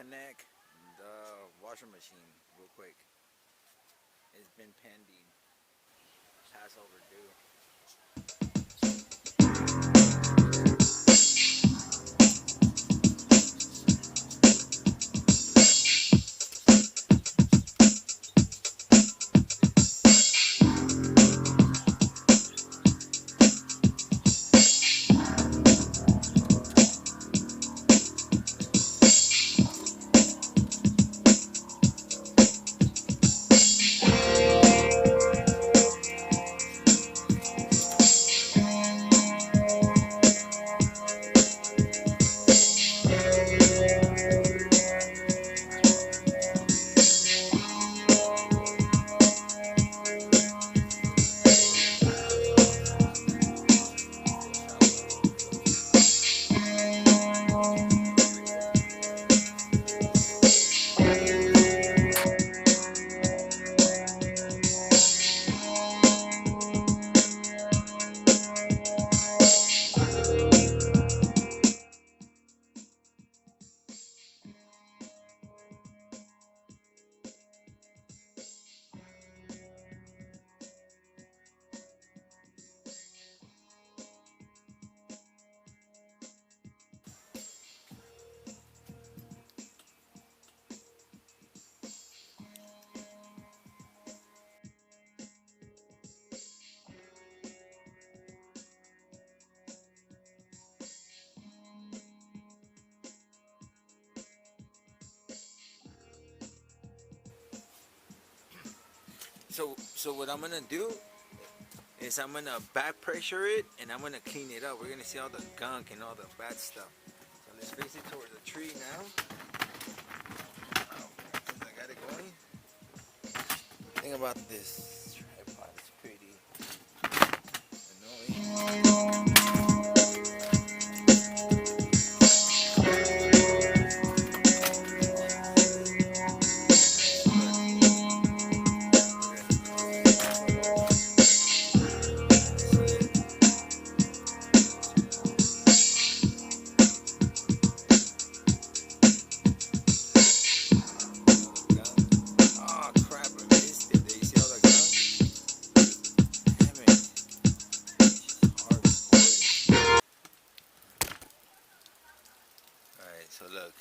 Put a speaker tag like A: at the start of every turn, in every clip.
A: connect the washing machine real quick. It's been pending, past overdue. So what I'm gonna do is I'm gonna back pressure it and I'm gonna clean it up. We're gonna see all the gunk and all the bad stuff. So let's face it towards the tree now. Since I got it going. The thing about this tripod is pretty annoying. So look.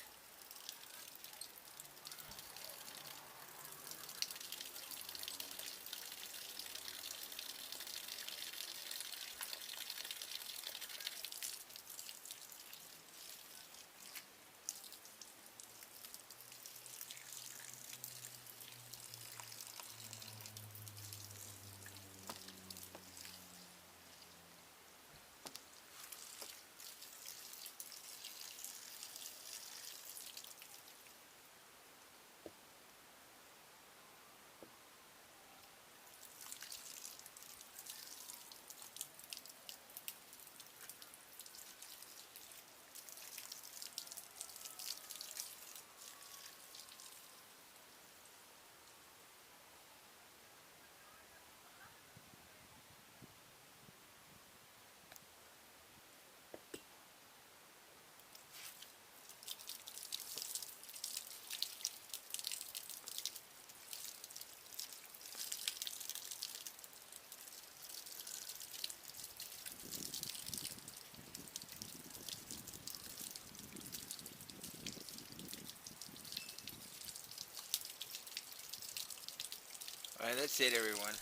A: Alright, that's it everyone.